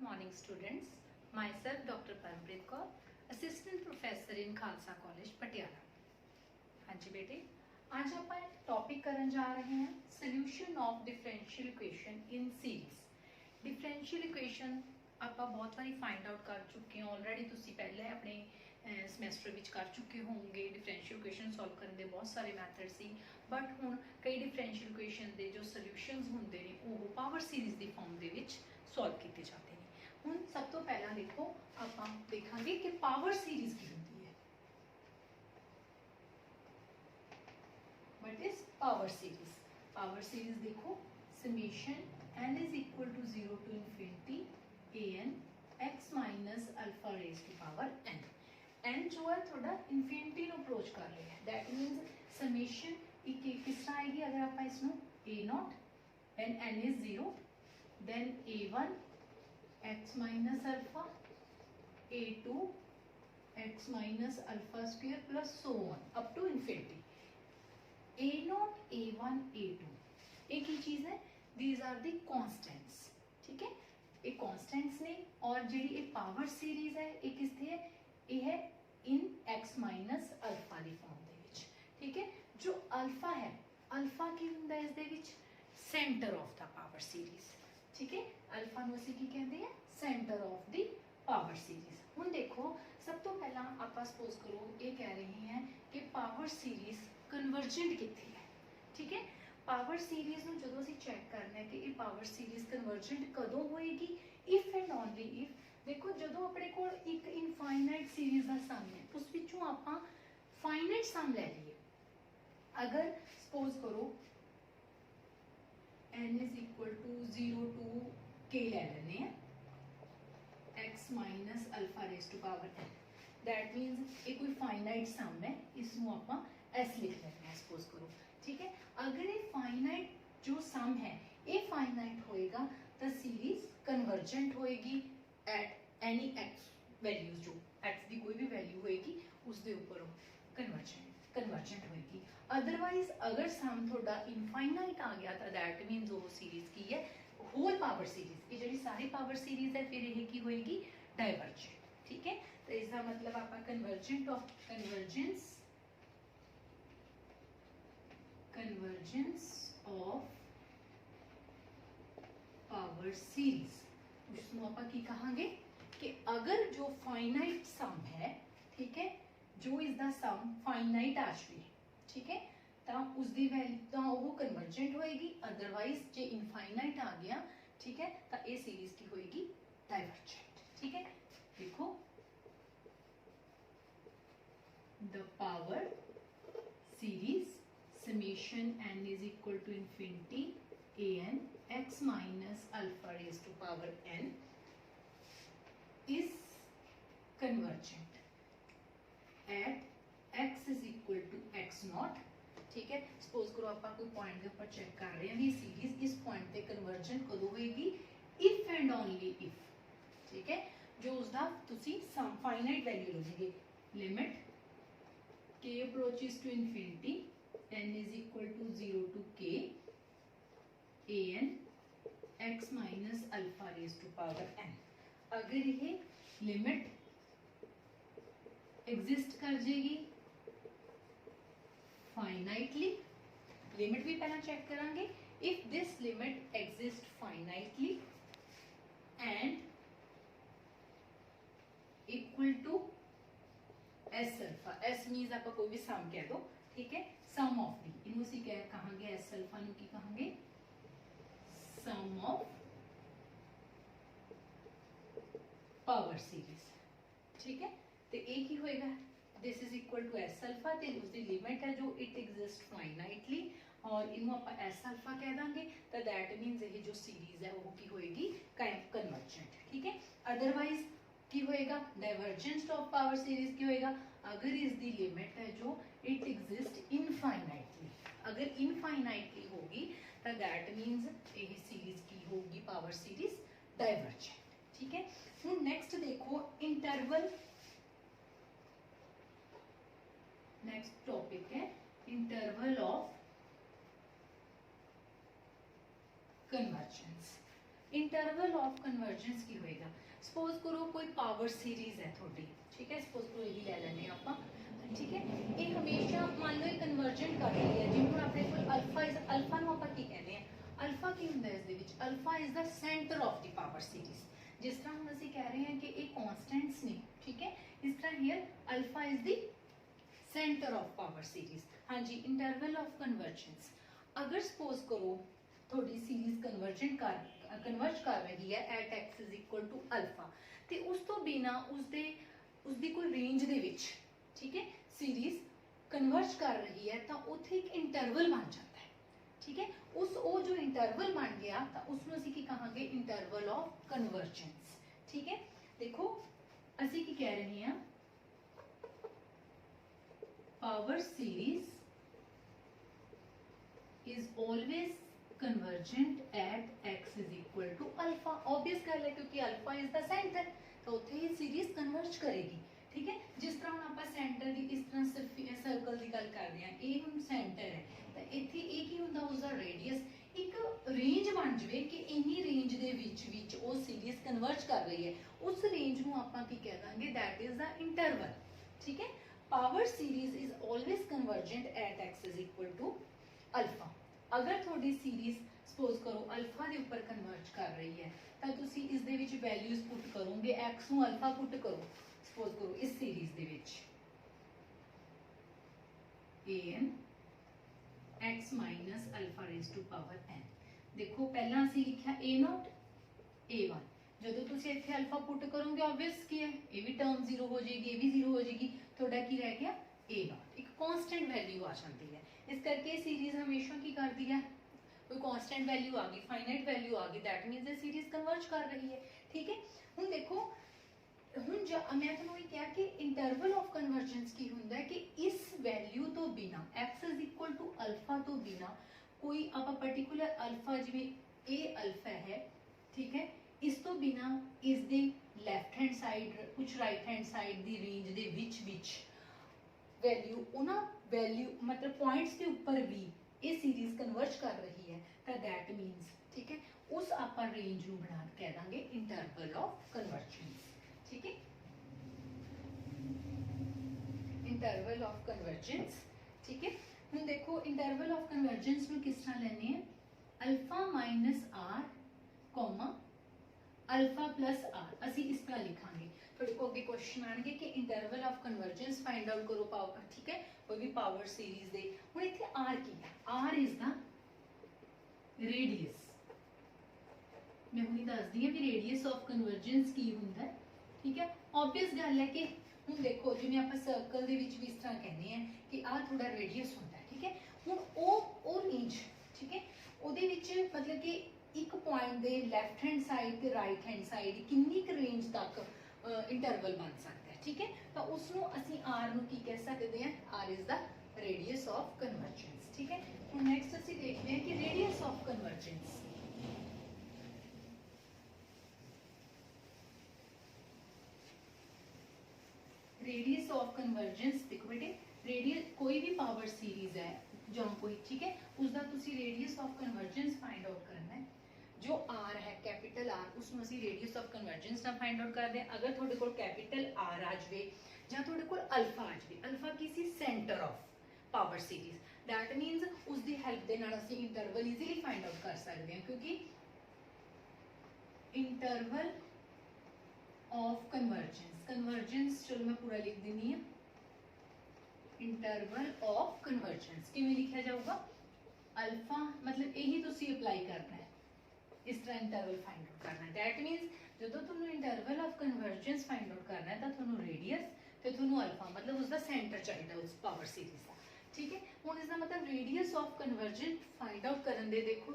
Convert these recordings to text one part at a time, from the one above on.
morning students. Myself Dr. Parmpreet Kaur, Assistant Professor in Khalsa College, Patiala. हाँ जी बेटे, आज आप टॉपिक करने जा रहे हैं solution of differential equation in series. Differential equation ਆਪਾਂ बहुत बारी फाइंड आउट कर चुके हैं ऑलरेडी। ਤੁਸੀਂ ਪਹਿਲੇ ਆਪਣੇ ਸਮੈਸਟਰ ਵਿੱਚ ਕਰ ਚੁੱਕੇ ਹੋਵੋਗੇ। डिफरेंशियल इक्वेशन सॉल्व ਕਰਨ ਦੇ ਬਹੁਤ ਸਾਰੇ ਮੈਥਡ ਸੀ, ਬਟ ਹੁਣ ਕਈ डिफरेंशियल इक्वेशन ਦੇ ਜੋ ਸੋਲੂਸ਼ਨਸ ਹੁੰਦੇ ਨੇ ਉਹ ਪਾਵਰ ਸੀਰੀਜ਼ ਦੀ ਫਾਰਮ ਦੇ ਵਿੱਚ ਸੋਲਵ ਕੀਤੇ ਜਾਂਦੇ ਨੇ। ਹੁਣ ਸਭ ਤੋਂ ਪਹਿਲਾਂ ਦੇਖੋ ਆਪਾਂ ਦੇਖਾਂਗੇ ਕਿ ਪਾਵਰ ਸੀਰੀਜ਼ ਕੀ ਹੁੰਦੀ ਹੈ। What is power series? Power series देखो, summation n is equal to 0 to infinity an x minus alpha raised to power n। n जो है थोड़ा infinity नो अप्रोच कर रहे हैं, that means summation किस तरह आएगी अगर आप इसमें a naught when n is 0 then a1 x minus alpha a2 x minus alpha square plus so on up to infinity। a naught a1 a2 एक ही चीज है, these are the constants। ठीक है, ये constants ने और जी ये पावर सीरीज है ये किससे है, ये है इन x माइनस अल्फा दी फॉर्म दे विच। ठीक है, जो अल्फा है अल्फा की हुंदा इस दे विच centre of the power series. ठीक है, अल्फा नु ਅਸੀਂ ਕੀ ਕਹਿੰਦੇ ਆ, centre of the power series. ਹੁਣ देखो सब तो पहला आप सपोज करो ये कह रहे हैं कि पावर सीरीज कन्वर्जेंट कितनी है। ठीक है, पावर सीरीज ਨੂੰ ਜਦੋਂ ਅਸੀਂ ਚੈੱਕ ਕਰਨਾ ਹੈ ਕਿ ਇਹ ਪਾਵਰ ਸੀਰੀਜ਼ ਕਨਵਰਜੈਂਟ ਕਦੋਂ ਹੋਏਗੀ, ਇਫ ਐਂਡ ਓਨਲੀ ਇਫ। ਦੇਖੋ ਜਦੋਂ ਆਪਣੇ ਕੋਲ ਇੱਕ ਇਨਫਾਈਨਾਈਟ ਸੀਰੀਜ਼ ਦਾ ਸਮ ਹੈ ਉਸ ਵਿੱਚੋਂ ਆਪਾਂ ਫਾਈਨਾਈਟ ਸਮ ਲੈ ਲਈਏ। ਅਗਰ ਸਪੋਜ਼ ਕਰੋ n is equal to 0 to k ਲੈ ਲੈਨੇ ਆ x minus alpha raised to power n, that means ਇਹ ਕੋਈ फाइनाइट सम है, इसमें ਆਪਾਂ s लिख लेते हैं सपोज करो। ठीक है, अगर ये फाइनाइट जो सम है ये फाइनाइट होएगा तो सीरीज कन्वर्जेंट होएगी एट एनी x वैल्यूज, जो x की कोई भी वैल्यू होएगी उसके ऊपर कन्वर्जेंट होएगी। अदरवाइज अगर सम थोड़ा इनफाइनाइट आ गया तो दैट मीन्स वो सीरीज की है होल पावर सीरीज, ये जी सारी पावर सीरीज है फिर यह की होएगी डाइवर्जेंट। ठीक है, तो इसका मतलब आप convergent of convergence of power series उसमें आप की कहांगे कि अगर जो फाइनाइट सम है, ठीक है, जो इसका सम फाइनाइट आ जाए, ठीक है, तो उसकी वैल्यू तो वो कन्वर्जेंट होएगी। अदरवाइज जो इनफाइनाइट आ गया, ठीक है, तो ये सीरीज की होएगी डाइवर्जेंट। ठीक है, देखो the power series summation n is equal to infinity an x minus alpha raised to power n is convergent at x is equal to x naught। ठीक है, सपोज करो आप कोई पॉइंट के ऊपर चेक कर रहे हैं ये सीरीज इस पॉइंट पे कन्वर्जेंट कदों होएगी, इफ एंड ओनली इफ। ठीक है, जो उसका तुसी सम फाइनाइट वैल्यू लोगे, limit k approaches to infinity n is equal to 0 to k an x minus alpha raised to power n। अगर ये लिमिट एग्जिस्ट कर जाएगी फाइनाइटली, लिमिट भी पहला चेक करांगे, if this limit exist finitely and equal to S alpha, S means आप कोई भी सम कह दो। ठीक है, सम ऑफ दी इनू सी क्या कहांगे, एस अल्फा नु की कहांगे सम ऑफ पावर सीरीज। ठीक है, तो एक ही होएगा this is equal to S alpha ते उसकी लिमिट है जो इट एग्जिस्ट फाइनाइटली और इनू आप एस अल्फा कह देंगे तो दैट मीन्स ये जो सीरीज है वो की होएगी कन्वर्जेंट। ठीक है, अदरवाइज की होएगा डाइवर्जेंस ऑफ पावर सीरीज की होएगा अगर इसकी लिमिट है जो इट एग्जिस्ट इनफाइनाइटली। अगर इनफाइनाइटली होगी तो दैट मीन्स यही सीरीज की होगी पावर सीरीज डाइवर्जेंट। ठीक है, हूँ नेक्स्ट देखो इंटरवल, नेक्स्ट टॉपिक है interval of convergence. Interval of convergence की होएगा। सपोज करो कोई पावर सीरीज है थोड़ी, ठीक है, सपोज करो ये ले लेने ਆਪਾਂ, ठीक है, ये हमेशा मान लो कन्वर्जेंट कर रही है जिਵੇਂ ਹੁਣ ਆਪਣੇ ਕੋਲ ਅਲਫਾ ਇਜ਼, ਅਲਫਾ ਨੂੰ ਆਪਾਂ ਕੀ ਕਹਿੰਦੇ ਆ, ਅਲਫਾ ਕੀ ਹੁੰਦਾ ਇਸ ਦੇ ਵਿੱਚ, alpha is the centre of the power series. ਜਿਸ ਤਰ੍ਹਾਂ ਹੁਣ ਅਸੀਂ ਕਹਿ ਰਹੇ ਹਾਂ ਕਿ ਇਹ ਕਨਸਟੈਂਟਸ ਨੇ, ਠੀਕ ਹੈ, ਇਸ ਤਰ੍ਹਾਂ here alpha is the centre of power series. हाँ जी, इंटरवल ऑफ कन्वर्जेंस, अगर सपोज करो थोड़ी सीरीज कन्वर्ज कर रही है at x is equal to alpha, तो उस तो बिना उसदी कोई रेंज दे विच, ठीक है, सीरीज कन्वर्ज कर रही है तो उत्थे एक इंटरवल बन जाता है, ठीक है, उस वो जो इंटरवल बन गया तो उसमें असीं की कहांगे इंटरवल ऑफ कन्वर्जेंस। ठीक है, देखो असीं की कह रहे हैं, power series is always convergent at x is equal to alpha। obvious गल है क्योंकि alpha is the center, तो उत्थे ही सीरीज कन्वर्ज करेगी। ठीक है, जिस तरह हम आप सेंटर की इस तरह सर्कल की गल करते हैं, ये हम सेंटर है तो इत्थे ये की हुंदा, उसका रेडियस एक रेंज बन जाए कि इन्नी रेंज दे विच वो सीरीज कन्वर्ज कर रही है, उस रेंज नूं आपां की कह देंगे, दैट इज द इंटरवल। ठीक है, power series is always convergent at x is equal to alpha. अगर थोड़ी सीरीज सपोज करो अल्फा के ऊपर कन्वर्ज कर रही है तो तुसी इस दे विच वैल्यूज पुट करोगे, एक्स नूं अल्फा पुट करो, सपोज करो इस सीरीज दे विच an x minus alpha raise to power n। देखो पहला असीं लिखिया a नॉट a1, ਜਦੋਂ ਤੁਸੀਂ ਇੱਥੇ ਅਲਫਾ ਪੁੱਟ ਕਰੋਗੇ ਆਬਵੀਅਸ ਕੀ ਹੈ, ਇਹ ਵੀ ਟਰਮ 0 ਹੋ ਜਾਏਗੀ, ਇਹ ਵੀ 0 ਹੋ ਜਾਏਗੀ, ਤੁਹਾਡਾ ਕੀ ਰਹਿ ਗਿਆ a0, ਇੱਕ ਕਾਂਸਟੈਂਟ ਵੈਲਿਊ ਆ ਜਾਂਦੀ ਹੈ। ਇਸ ਕਰਕੇ ਸੀਰੀਜ਼ ਹਮੇਸ਼ਾ ਕੀ ਕਰਦੀ ਹੈ, ਕੋਈ ਕਾਂਸਟੈਂਟ ਵੈਲਿਊ ਆ ਗਈ, ਫਾਈਨਾਈਟ ਵੈਲਿਊ ਆ ਗਈ, दैट मींस ਇਹ ਸੀਰੀਜ਼ ਕਨਵਰਜ ਕਰ ਰਹੀ ਹੈ। ਠੀਕ ਹੈ, ਹੁਣ ਦੇਖੋ, ਹੁਣ ਮੈਂ ਤੁਹਾਨੂੰ ਇਹ ਕਿਹਾ ਕਿ ਇੰਟਰਵਲ ਆਫ ਕਨਵਰਜੈਂਸ ਕੀ ਹੁੰਦਾ ਹੈ ਕਿ ਇਸ ਵੈਲਿਊ ਤੋਂ ਬਿਨਾ x is equal to alpha ਤੋਂ ਬਿਨਾ ਕੋਈ ਆਪਾਂ ਪਾਰਟਿਕੂਲਰ ਅਲਫਾ, ਜਿਵੇਂ ਇਹ ਅਲਫਾ ਹੈ, ठीक है, इस तो बिना इस दे लैफ्ट हैंड साइड कुछ right hand side the range they which value Una value मतलब पॉइंट्स के ऊपर भी ये सीरीज कन्वर्ज कर रही है तो दैट मीन्स, ठीक है, उस आपां रेंज नूं बना कह दांगे इंटरवल ऑफ कन्वर्जेंस। ठीक है, इंटरवल ऑफ कन्वर्जेंस। ठीक है, हुण देखो इंटरवल ऑफ कन्वर्जेंस नूं किस तरह लैने हैं, alpha minus r comma alpha plus r, असी इस तरह लिखांगे। थोड़े को अगे क्वेश्चन आएंगे कि interval of convergence find out करो पावर, ठीक है, कोई भी पावर सीरीज दे। हुण इत्थे आर की है, आर इज द रेडियस, मैं हुणी दसदी हां कि रेडियस ऑफ कन्वर्जेंस की हुंदा है। ठीक है, ऑब्वियस गल है कि हुण देखो जिवें आपां सर्कल दे विच भी इस तरह कहने हैं कि आ थोड़ा रेडियस हुंदा है। ठीक है, हुण ओ रेंज, ठीक है, ओदे विच मतलब कि एक पॉइंट दे लैफ्ट हैंड साइड ते राइट हैंड साइड किन्नी क रेंज तक इंटरवल बन सकता है। ठीक है, तो उसनों असी आर नूं की कह सकते हैं, r is the radius of convergence. ठीक है, हुण नेक्स्ट असी देखते हैं कि radius of convergence, radius of convergence देखो बेटे, रेडियस कोई भी पावर सीरीज है जो कोई, ठीक है, उसका तुसी radius of convergence find out करना है। जो आर है कैपिटल आर, उसमें असी रेडियस ऑफ कन्वर्जेंस ना फाइंड आउट करते हैं। अगर थोड़े को कैपिटल आर आ जाए या थोड़े को अल्फा आ जाए, अल्फा किसी centre of power series, that मीनस उसकी हेल्प के नाल असी इंटरवल ईजीली फाइंड आउट कर सकते हैं, क्योंकि इंटरवल ऑफ कन्वर्जेंस, कन्वर्जेंस चलो मैं पूरा लिख देनी है, इंटरवल ऑफ कन्वर्जेंस किवें लिखा जाऊगा, अल्फा मतलब यही तुसी अप्लाई करना है, इस तरह इंटरवल फाइंड आउट करना है। दैट मीनस जो तुहानू interval of convergence find out करना है तो तुहानू रेडियस ते तुहानू अल्फा मतलब उसका सेंटर चाहिए उस पावर सीरीज का। ठीक है, हुण इसका मतलब radius of convergence find out करन दे देखो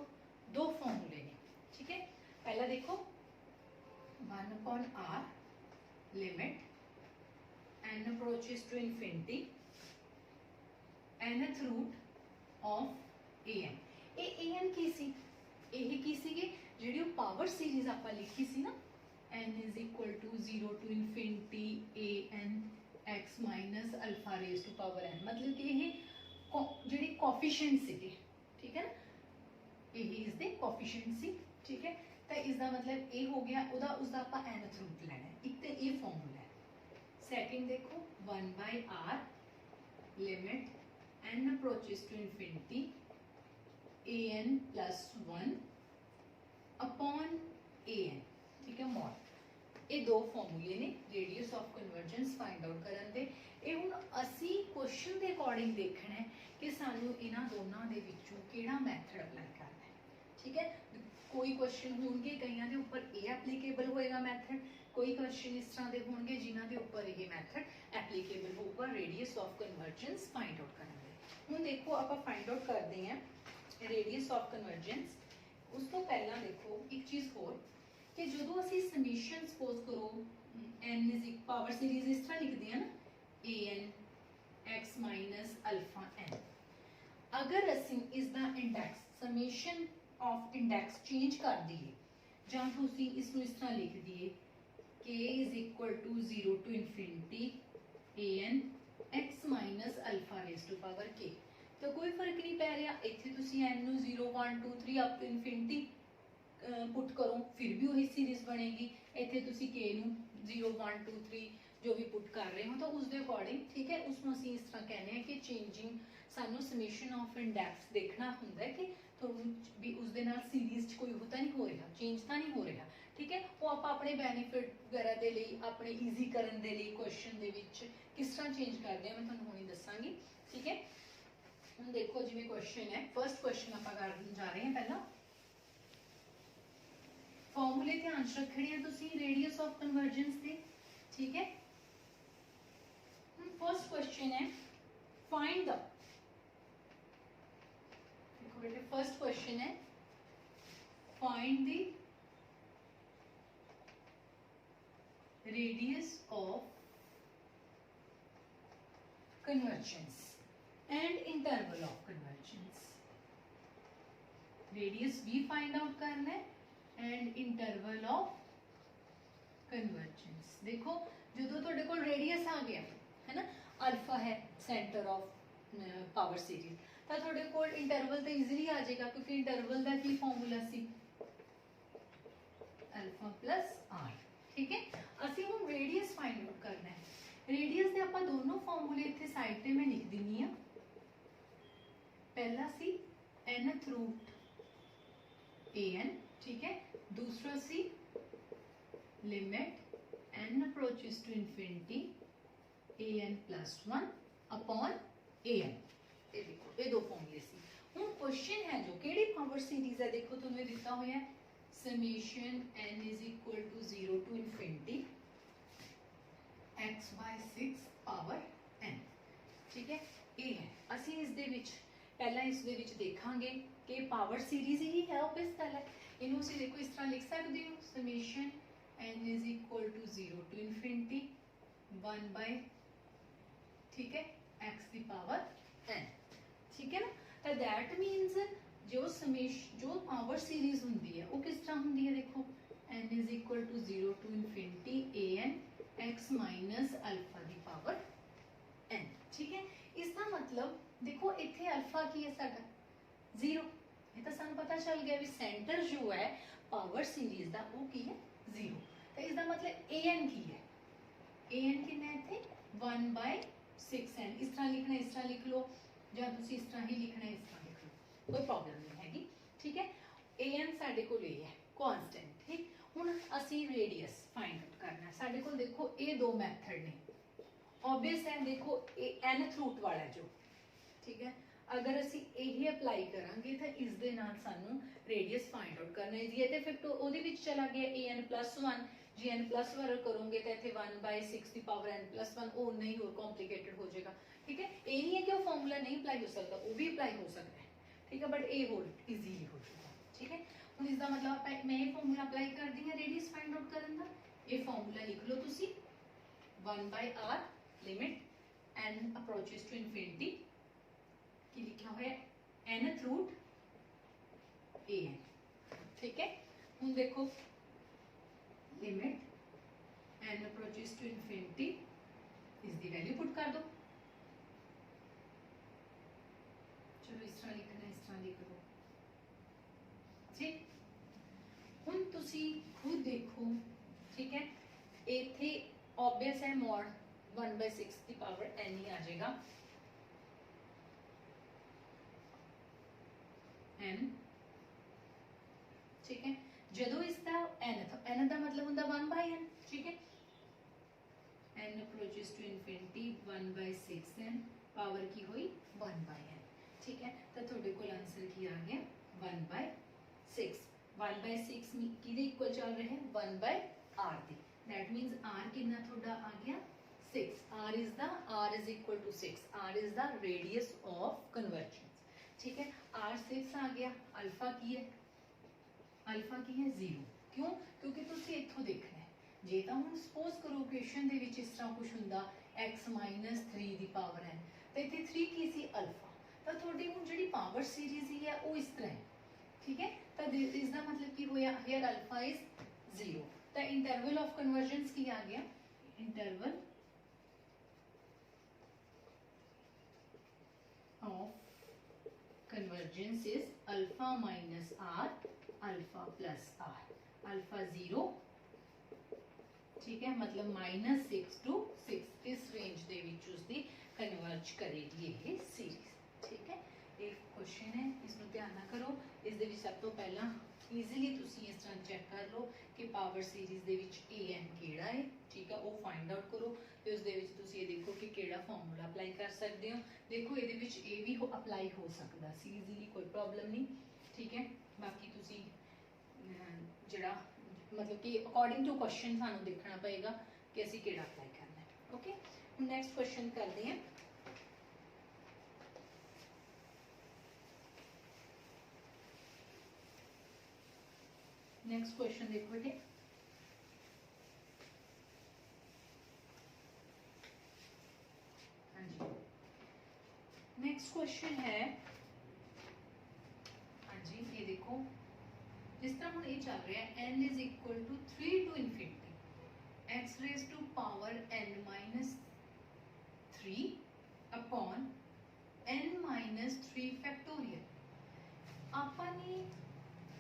दो फॉर्मूले ने। ठीक है, पहला देखो 1/r limit n approaches to infinity nth root of an। ये an की सी, ਇਹ ਕੀ ਸੀਗੇ ਜਿਹੜੀ ਉਹ ਪਾਵਰ ਸੀਰੀਜ਼ ਆਪਾਂ ਲਿਖੀ ਸੀ ਨਾ, n is equal to 0 to infinity an x minus alpha raised to power n, मतलब कि ਇਹ ਜਿਹੜੀ ਕੋਫੀਸ਼ੀਐਂਟ ਸੀਗੇ, ਠੀਕ ਹੈ ਨਾ, ਇਹ ਇਸ ਦੇ ਕੋਫੀਸ਼ੀਐਂਟ ਸੀ। ठीक है, तो इसका मतलब ये हो गया ਉਹਦਾ उसका ਆਪਾਂ nth रूट लेना है। एक तो ये फॉर्मूला है। सेकंड देखो 1/r limit n approaches to infinity an plus 1 upon an, ठीक है, मॉड। ये दो फॉर्मूले ने radius of convergence find out करन दे। ये हुण असी क्वेश्चन के अकॉर्डिंग देखना है कि सानू इन्हां दोनों दे विचों किहड़ा मैथड अप्लाई करना है, ठीक है। कोई क्वेश्चन होंगे कईयां दे उपर ये एप्लीकेबल होएगा मैथड, कोई क्वेश्चन इस तरह के होंगे जिन्हां दे उपर ये मैथड एप्लीकेबल होगा radius of convergence find out करने दे। हुण देखो आपां फाइंड आउट करते हैं रेडियस ऑफ कन्वर्जेंस। उस तो पहला देखो एक चीज़ होर कि जो असी समीशन सपोज करो n इज पावर सीरीज इस तरह लिखते हैं ना an x minus alpha n। अगर असी इसका index summation of index change कर दिए जां तुसी इसनूं इस तरह लिख दिए k is equal to 0 to infinity an x minus alpha raise to power k, तो कोई फर्क नहीं पै रहा। इत्थे तुसी n नूं 0 1 2 3 अप टू इनफिनिटी पुट करो फिर भी वही सीरीज बनेगी। इत्थे तुसी k नूं 0 1 2 3 जो भी पुट कर रहे हो तो उसके अकॉर्डिंग, ठीक है, उसमें असीं इस तरह कहने हैं कि चेंजिंग सानू समीशन ऑफ इंडेक्स देखना होंदा है कि भी उसके नाल सीरीज कोई होता नहीं हो रहा, चेंज तो नहीं हो रहा, ठीक है। वो आप अपने बैनीफिट वगैरह के लिए अपने ईजी करने के लिए क्वेश्चन दे विच किस तरह चेंज करते हैं मैं तुहानूं हुणे दसांगी, ठीक है। हुण देखो जिवें क्वेश्चन है, फर्स्ट क्वेश्चन आपां करन जा रहे हैं। पहला फॉर्मूले ध्यान च रखने हैं तुसीं रेडियस ऑफ कन्वर्जेंस के, ठीक है। फर्स्ट क्वेश्चन है फाइंड द, देखो बेटे फर्स्ट क्वेश्चन है find the radius of convergence and interval of convergence. Radius भी फाइंड आउट करना है एंड इंटरवल ऑफ कन्वर्जेंस। देखो जो तुहाडे कोल रेडियस आ गया है ना, अल्फा है सेंटर ऑफ पावर सीरीज, तो थोड़े कोल इंटरवल तो इजीली आ जाएगा क्योंकि इंटरवल का की फॉर्मूला सी अल्फा प्लस आर, ठीक है। असी हम रेडियस फाइंड आउट करना है। रेडियस के आपां दोनों फॉर्मूले इत्थे साइड पे मैं लिख दिनी आ। पहला सी nth रूट an, ठीक है, दूसरा सी limit n approaches to infinity an plus 1 upon an। ये देखो ये दो फॉर्मूले सी। हुण क्वेश्चन है जो केड़ी पावर सीरीज है, देखो तुम्हें दिता हुआ है summation n is equal to 0 to infinity x by 6 power n, ठीक है। ये है असी इस दे विच पहला इस दे विच देखांगे कि पावर सीरीज ही है ऑब्वियस गल है। इनू असी देखो इस तरह लिख सकते हो summation n is equal to 0 to infinity 1 by, ठीक है, x की पावर n, ठीक है ना। तो दैट मीन्स जो जो पावर सीरीज होंदी है वो किस तरह होंदी है, देखो n is equal to 0 to infinity an x minus alpha की पावर n, ठीक है। इसका मतलब देखो इत्थे अल्फा की है साडा 0, ये तो सानू पता चल गया भी सेंटर जो है पावर सीरीज का वो की है 0, तो इसका मतलब an की है, an कितना है इत्थे 1 बाय 6n। इस तरह लिखना इस तरह लिख लो, या तुसी इस तरह ही लिखना इस तरह लिख लो, कोई प्रॉब्लम नहीं हैगी, ठीक है। an साडे कोल ये है कांस्टेंट, ठीक। हुण असी रेडियस फाइंड आउट करना है। साडे कोल देखो ये दो मैथड ने, ऑब्वियस है, देखो nth रूट वाला जो, ठीक है। अगर असी यही अप्लाई करांगे तो इस दे नाल सानू रेडियस फाइंड आउट करना है। ये तो फिर तो ओदे विच चला गया an प्लस 1, जी n प्लस 1 करोगे तो इतने 1 बाय 6 की पावर n प्लस 1 और नहीं और कॉम्प्लीकेटेड हो जाएगा, ठीक है। ये नहीं है कि वो फॉर्मूला नहीं अप्लाई हो सकता, वो भी अप्लाई हो सकता है, ठीक है, बट ये हो इजीली हो जाएगा, ठीक है। हुण इसका मतलब मैं ये फॉर्मूला अप्लाई कर दी है रेडियस फाइंड आउट करन दा। ये फॉर्मूला लिख लो तुसी 1 by r limit n approaches to infinity की लिखा हुआ है nth रूट an, ठीक है। हुण देखो limit n approaches to infinity इसकी वैल्यू पुट कर दो, चलो इस तरह लिखना इस तरह लिख दो, ठीक। हुण तुसी खुद देखो, ठीक है, इथे ऑब्वियस है मॉड 1/6 की पावर n ही आ जाएगा, n, ठीक है। जदों इसका n का मतलब होंदा 1/n, ठीक है, n approaches to infinity 1/6n, power की हुई 1/n, ठीक है। तो थोड़े को आंसर की आ गया 1/6। 1/6 किदे इक्वल चल रहे हैं 1/r the, that means r कितना थोड़ा आ गया 6, r is equal to 6, r is the radius of convergence, ठीक है। r 6 आ गया, अल्फा की है 0, क्यों, क्योंकि तुसी इथों देखना है, जे तां हुण सपोज करो क्वेश्चन दे विच इस तरह कुछ हुंदा x - 3 दी पावर n, तो इत्थे 3 की सी अल्फा, तो थोड़ी हुण जिहड़ी पावर सीरीज ही है वो इस तरह है, ठीक है। तो इस दा मतलब की होया हियर अल्फा इज 0, तो इंटरवल ऑफ कन्वर्जेंस की आ गया, interval of convergence is alpha minus r, alpha plus r, alpha 0, ठीक है, मतलब -6 to 6 इस रेंज दे विच उसदी कन्वर्ज करेगी ये सीरीज, ठीक है। एक क्वेश्चन है, इसमें ध्यान ना करो, इस दे विच सब तो पहला ईजीली तुसी इस तरह चेक कर लो कि पावर सीरीज दे विच an केड़ा है, ठीक है, वो फाइंड आउट करो, ते उस दे विच तुसी ये देखो कि केड़ा फार्मूला अप्लाई कर सकते हो, देखो ये विच ए भी अप्लाई हो सकता सी ईजीली, कोई प्रॉब्लम नहीं, ठीक है। बाकी तुसी जिहड़ा मतलब कि अकॉर्डिंग टू क्वेश्चन सानू देखना पएगा कि असी केड़ा अप्लाई करना है, ओके। हुण नेक्स्ट क्वेश्चन करते हैं, नेक्स्ट क्वेश्चन देखो बेटे, हाँ जी, नेक्स्ट क्वेश्चन है, हाँ जी, ये देखो जिस तरह हम ये चल रहा है n is equal to 3 to infinity x raised to power n minus 3 upon n minus 3 factorial। ਆਪਾਂ ਨੇ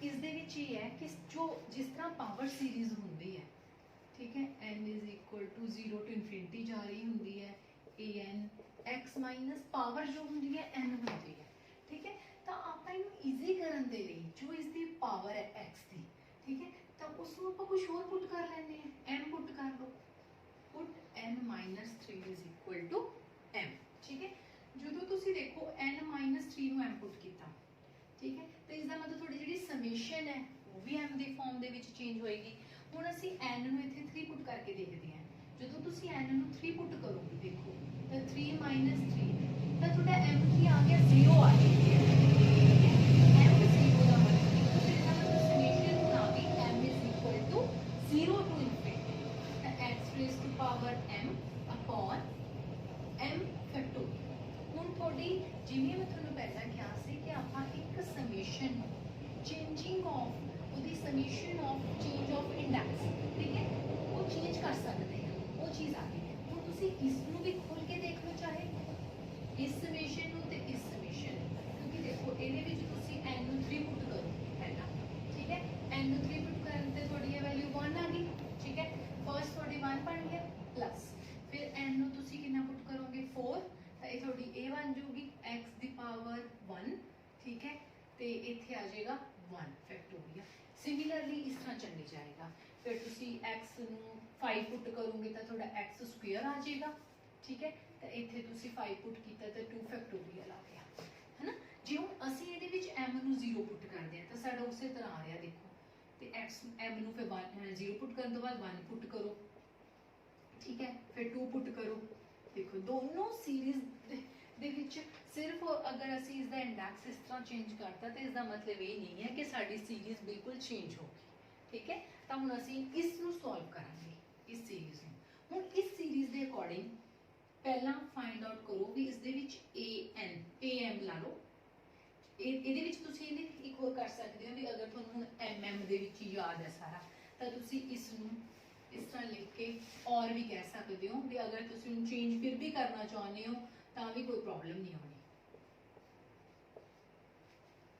ਇਸ ਦੇ ਵਿੱਚ ਇਹ ਹੈ कि जो जिस तरह पावर सीरीज ਹੁੰਦੀ है, ठीक है, n is equal to 0 to infinity जा रही ਹੁੰਦੀ है, an x minus पावर जो ਹੁੰਦੀ है n ਹੁੰਦੀ है, ठीक है। तो ਆਪਾਂ ਇਹਨੂੰ ਈਜ਼ੀ ਕਰਨ ਦੇ ਲਈ ਜੋ ਇਸ ਦੀ ਪਾਵਰ ਹੈ x ਦੀ, ठीक है, ਤਾਂ ਉਸ ਨੂੰ ਆਪਾਂ ਕੁਝ ਹੋਰ ਪੁੱਟ ਕਰ ਲੈਂਦੇ ਹਾਂ, m ਪੁੱਟ ਕਰ ਲਓ, ਪੁੱਟ n minus 3 is equal to m, ठीक है। ਜਦੋਂ ਤੁਸੀਂ ਦੇਖੋ n minus 3 ਨੂੰ m ਪੁੱਟ ਕੀਤਾ, ठीक है, तो इसका मतलब थोड़ी जी समेशन है वो भी m की फॉर्म के चेंज होएगी। हुण असीं n नूं इत्थे 3 पुट करके देखते हैं, जो तुसीं n नूं 3 पुट करोगे देखो तो 3 minus 3 तो थोड़ा m की आ गया 0 आ गया, m 0 का मतलब तो इसका मतलब समेशन होना भी m is equal to 0 to infinity तो x raised to power m upon m factorial। ਹੁਣ ਤੁਹਾਡੀ ਜਿਵੇਂ ਮੈਂ ਤੁਹਾਨੂੰ ਪਹਿਲਾਂ ਕਿਹਾ ਸੀ ਕਿ ਆਪਾਂ ਇੱਕ ਸਮੇਸ਼ਨ ਚੇਂਜਿੰਗ ਆਫ ਉਹਦੀ summation of change of index, ਠੀਕ ਹੈ, ਉਹ ਚੇਂਜ ਕਰ ਸਕਦੇ ਹਾਂ, ਉਹ ਚੀਜ਼ ਆ ਗਈ ਹੈ। ਹੁਣ ਤੁਸੀਂ ਇਸ ਨੂੰ ਵੀ ਖੋਲ ਕੇ ਦੇਖ ਲਓ, ਚਾਹੇ ਇਸ ਸਮੇਸ਼ਨ ਨੂੰ ਤੇ ਇਸ ਸਮੇਸ਼ਨ ਨੂੰ, ਕਿਉਂਕਿ ਦੇਖੋ ਇਹਦੇ ਵਿੱਚ ਤੁਸੀਂ n ਨੂੰ 3 ਪੁੱਟ ਕਰੋ ਪਹਿਲਾਂ, ਠੀਕ ਹੈ, n ਨੂੰ 3 ਪੁੱਟ ਕਰਨ ਤੇ ਤੁਹਾਡੀ ਇਹ ਵੈਲਿਊ 1 ਆ ਗਈ, ਠੀਕ ਹੈ, ਫਰਸਟ ਤੁਹਾਡੀ 1 ਬਣ ਗਿਆ ਪਲੱਸ ਫਿਰ n ਨੂੰ ਤੁਸੀਂ ਕਿੰਨਾ ਪੁੱਟ ਕਰੋਗੇ 4 तो ये थोड़ी a बन जाऊगी x की पावर 1, ठीक है, तो इत्थे आ जाएगा 1 फैक्टोरियल। सिमिलरली इस तरह चली जाएगा, फिर तुसी x नूं 5 पुट करोगे तो थोड़ा x स्क्वायर आ जाएगा, ठीक है, तो इत्थे तुसी 5 पुट कीता तो 2 फैक्टोरियल आ गया, है ना। जे हुण असीं इहदे विच m नूं 0 पुट करदे हां तो साडा उसे तरह आ रहा देखो, तो x m नूं फिर 0 पुट करन तो बाद 1 पुट करो, ठीक है, फिर 2 पुट करो, देखो दोनों सीरीज दे विच सिर्फ अगर असी इसका इंडैक्स इस तरह चेंज करता तो इसका मतलब ये नहीं है कि साडी सीरीज बिल्कुल चेंज होगी, ठीक है। तो हुण असी इस नूं सॉल्व करांगे, इस सीरीज नूं। हुण इस सीरीज के अकॉर्डिंग पहला फाइंड आउट करो भी इस दे विच am ला लो, ਇਹਦੇ ਵਿੱਚ ਤੁਸੀਂ ਇਹਨੇ ਇੱਕ ਹੋਰ ਕਰ ਸਕਦੇ ਹੋ ਵੀ ਅਗਰ ਤੁਹਾਨੂੰ ਹੁਣ mm ਦੇ ਵਿੱਚ ਯਾਦ ਹੈ ਸਾਰਾ ਤਾਂ ਤੁਸੀਂ ਇਸ ਨੂੰ इस तरह लिख के और भी कह सकते हो भी अगर तुम चेंज फिर भी करना चाहते हो तो भी कोई प्रॉब्लम नहीं होनी,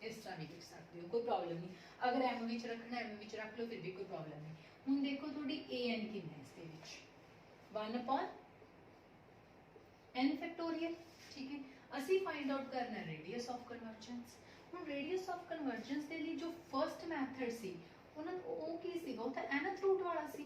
इस तरह भी लिख सकते हो, कोई प्रॉब्लम नहीं। अगर एम विच रखना एम विच रख लो, फिर भी कोई प्रॉब्लम नहीं। हुण देखो थोड़ी an कितना है इसके विच 1/n फैक्टोरियल। ठीक है, असी फाइंड आउट करना रेडियस ऑफ कन्वर्जेंस। हुण रेडियस ऑफ कन्वर्जेंस दे लई जो फर्स्ट मैथड सी ਉਹ ਕੀ ਸੀਗਾ, ਉਹ ਤਾਂ nth रूट वाला सी।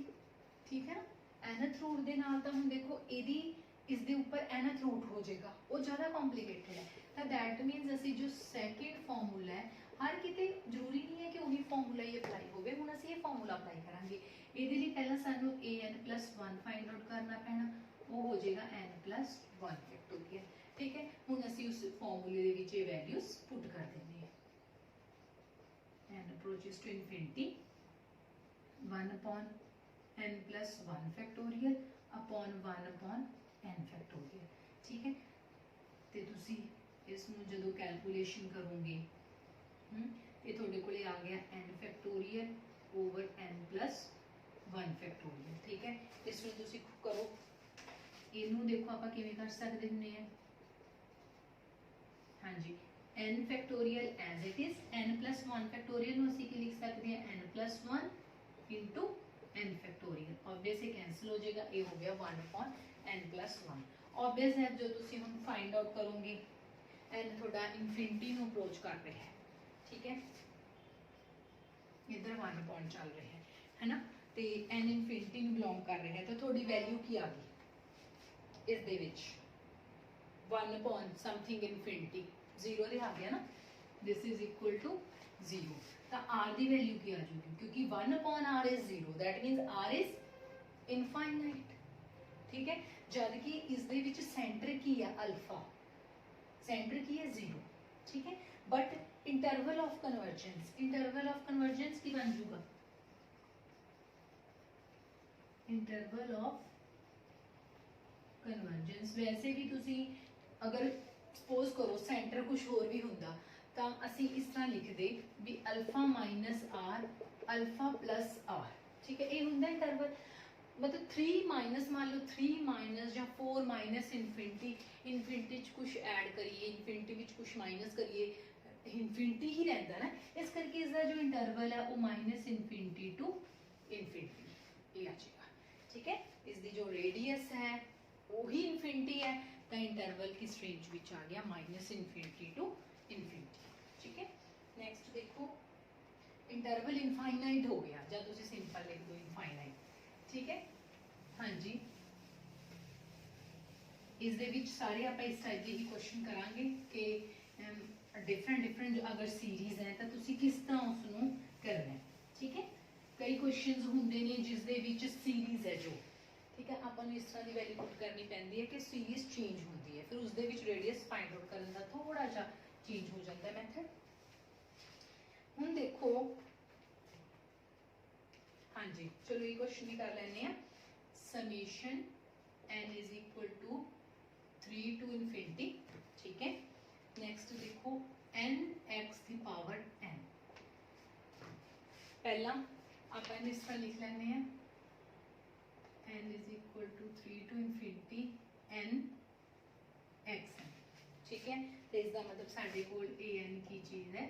ठीक है ना, nth रूट ਦੇ ਨਾਲ ਤਾਂ ਹੁਣ ਦੇਖੋ ਇਹਦੀ ਇਸ ਦੇ ਉੱਪਰ nth रूट हो जाएगा, वो ज़्यादा कॉम्प्लीकेटेड है। तो दैट मीनस असी जो सैकेंड फॉर्मूला है, हर किते जरूरी नहीं है कि वही फॉर्मूला ही अप्लाई होवे। हुण असी ये फॉर्मूला अप्लाई करांगे। ਇਹਦੇ ਲਈ ਪਹਿਲਾਂ ਸਾਨੂੰ an+1 फाइंड आउट करना पैना, वो हो जाएगा n+1 फैक्टोरियल। ठीक है, हुण असी उस फॉर्मूले ਦੇ ਵਿੱਚ ਇਹ वैल्यूज पुट कर देंगे। n approaches to infinity 1/n+1 factorial upon 1/n factorial. ठीक है, तो तुसी इसनूं जदों कैलकुलेशन करोगे ये थोड़े कोले आ गया n factorial over n+1 factorial. ठीक है, इसनूं तुसी करो, इनू देखो आपां किवें कर सकदे हुंदे हैं। हाँ जी, n factorial as it is, n+1 factorial नूं असीं की लिख सकते हैं n+1 into n factorial. Obvious ये कैंसिल हो जाएगा, ये हो गया 1/n+1। ऑब्वियस है जो तुसी हुण फाइंड आउट करोगे n थोड़ा इनफिनिटी नूं अप्रोच कर रहा है। ठीक है, इधर 1 पॉइंट चल रहे हैं, है ना, तो n इनफिनिटी नूं बिलोंग कर रहा है, तो थोड़ी वैल्यू की आ गई इस दे विच 1/समथिंग इनफिनिटी, 0 दे आ गया ना, दिस इज इक्वल टू 0। तो r की वैल्यू की आ जाएगी, क्योंकि 1/r is 0, that मीनस r is infinite. ठीक है, जद कि इस दे विच सेंटर की है अल्फा, सेंटर की है 0। ठीक है, बट इंटरवल ऑफ कन्वर्जेंस की बन जाऊगा इंटरवल ऑफ कन्वर्जेंस। वैसे भी तुसी अगर सपोज करो सेंटर कुछ होर भी हुंदा तो असी इस तरह लिखते भी alpha minus r alpha plus r. ठीक है, ये हुंदा इंटरवल, मतलब 3 माइनस, मान लो 3 माइनस या 4 माइनस इनफिनिटी, इनफिनिटी कुछ ऐड करिए, इनफिनिटी विच कुछ माइनस करिए, इनफिनिटी ही रहता ना, इस करके इसका जो इंटरवल है वो -इनफिनिटी टू इनफिनिटी ये आ जाएगा। ठीक है, इसकी जो रेडियस है वो ही इनफिनिटी है, तो इंटरवल किस रेंज विच आ गया -इनफिनिटी टू इनफिनिटी। ठीक है, नेक्स्ट देखो इंटरवल इनफाइनाइट हो गया, जब तुम सिंपल लिख दो इनफाइनाइट। ठीक है, हाँ जी, इस दे विच सारे आप इस टाइप के ही क्वेश्चन करांगे कि डिफरेंट अगर सीरीज है तो तुसी किस तरह उसनूं करना है। ठीक है, कई क्वेश्चंस होंदे ने जिस दे विच सीरीज है जो, ठीक है, आपां नूं इस तरह की वैल्यू पुट करनी पैंदी है कि सीरीज चेंज होंदी है, फिर उस दे विच रेडियस फाइंड आउट करने का थोड़ा सा चेंज हो जाता है मैथड। हुण देखो, हाँ जी, चलो ये क्वेश्चन भी कर लेने हैं। Summation n is equal to 3 to infinity. ठीक है, नेक्स्ट देखो n x की पावर n, पहला आप इस तरह लिख लेने हैं n is equal to 3 to infinity n x n। ठीक है, तो इसका मतलब साढ़े कोल an की चीज है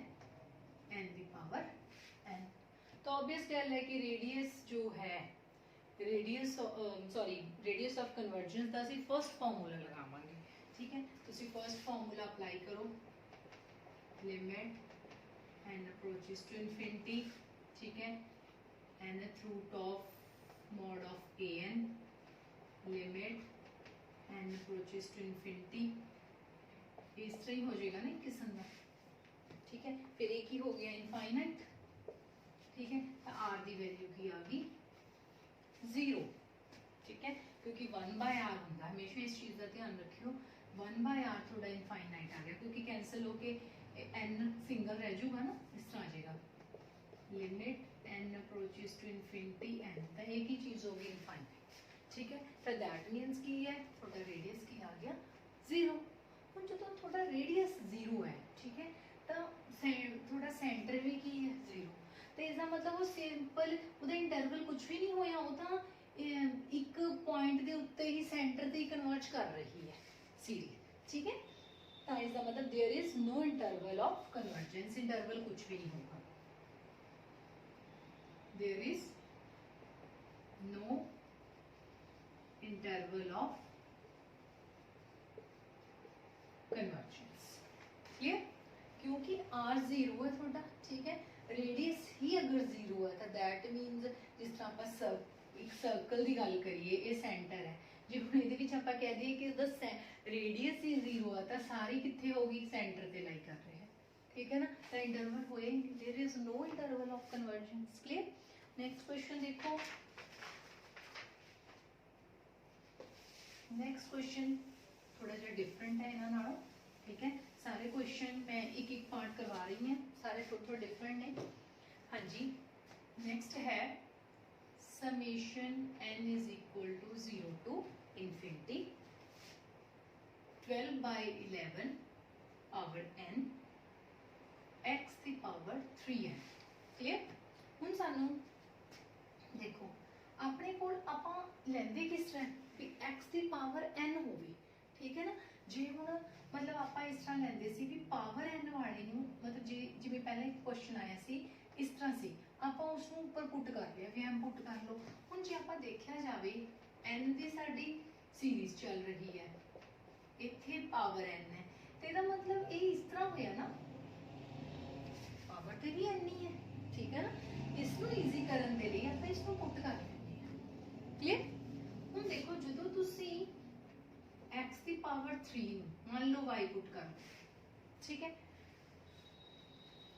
n की पावर n। तो ऑब्वियस गल है कि रेडियस जो है, रेडियस ऑफ कन्वर्जेंस का असीं फर्स्ट फार्मूला लगावांगे। ठीक है, तुसीं फर्स्ट फार्मूला अप्लाई करो, limit n approaches to infinity. ठीक है, nth root of mod of an limit n approaches to infinity, इस तरह ही हो जाएगा ना एक किस्म का। ठीक है, फिर एक ही हो गया इनफाइनाइट। ठीक है, तो r की वैल्यू की आ गई 0। ठीक है, क्योंकि 1/r होंगे, हमेशा इस चीज़ का ध्यान रखियो, 1/r थोड़ा इनफाइनाइट आ गया क्योंकि कैंसिल होके n सिंगल रह जाऊगा ना, इस तरह आ जाएगा। Limit n approaches to infinity n, तो एक ही चीज़ होगी इनफाइनाइट। ठीक है, तो दैट मीन्स की है थोड़ा रेडियस की आ गया 0। हम जो थोड़ा रेडियस 0 है, ठीक है, तो थोड़ा सेंटर भी की है 0, तो इसका मतलब वो सिंपल उहदा इंटरवल कुछ भी नहीं होया, वो तो एक पॉइंट के उत्ते ही सेंटर से ही कन्वर्ज कर रही है सीरीज। ठीक है, तो इसका मतलब there is no interval of convergence, interval कुछ भी नहीं होगा। there is no interval of convergence. Clear? क्योंकि r जीरो है थोड़ा, ठीक है, रेडियस ही अगर जीरो है तो दैट मीनस जिस तरह आप एक सर्कल की गल करिए, ये सेंटर है, जे हुण इहदे विच आपां कह दईए कि द रेडियस ही जीरो है तो सारी कित्थे होगी, सेंटर ते लाई कर रहे हैं, ठीक है ना, तो इंटरवल होए, there is no interval of convergence. Clear? Next question देखो, नेक्स्ट क्वेश्चन थोड़ा जिहा डिफरेंट है इन्हां नालों, ठीक है, सारे क्वेश्चन मैं एक एक पार्ट करवा रही हूँ, सारे थोड़े थोड़े डिफरेंट ने। हाँ जी, नेक्स्ट है summation n is equal to 0 to infinity 12/11 power n x की पावर 3n। क्लियर? हुण सानू देखो अपने कोल आपां लैंदे किस तरह भी x की पावर n होवे, ठीक है ना, जे हुण मतलब आपां इस तरह लैंदे सी भी पावर n वाले नूं, मतलब जे जिवें पहले एक क्वेश्चन आया सी इस तरह सी, आपां उसनूं उपर पुट कर लिया, भी m पुट कर लो। हुण जे आपां देखिया जावे n दी साडी सीरीज चल रही है, इत्थे पावर n है, ते इहदा मतलब ये इस तरह होया ना, पावर ते भी n ही है, ठीक है ना, इसनूं ईजी करन दे लई आपां इसनूं पुट कर लैंदे हां। क्लियर? हुण देखो जदों तुसीं x की पावर 3 मान लो y पुट कर, ठीक है,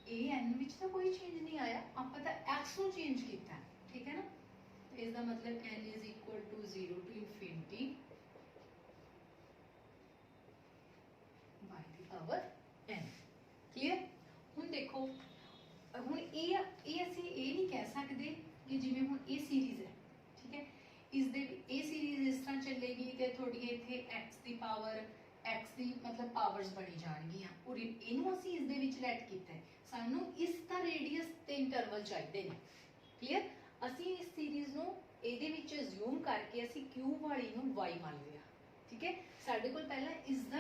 ए n विच तो कोई चेंज नहीं आया, आप तो x नु चेंज किया, ठीक है ना, तो इसका मतलब n is equal to 0 to infinity y की पावर n। क्लियर? हुण देखो हुण ये ਅਸੀਂ ਇਹ नहीं कह सकते कि जिवें हुण ये सीरीज है, ठीक है, इस दे ये सीरीज इस तरह चलेगी तो थोड़ी इत्थे x की पावर x की मतलब पावर्स बनी जाणगियां, और इनू असीं इस दे विच लैट कीता है, सानू इसका रेडियस ते इंटरवल चाहिए ने। क्लियर? असीं इस सीरीज नू इहदे विच अज्यूम करके असीं q वाली नू y मान लिया, ठीक है, साडे कोल पहला इसका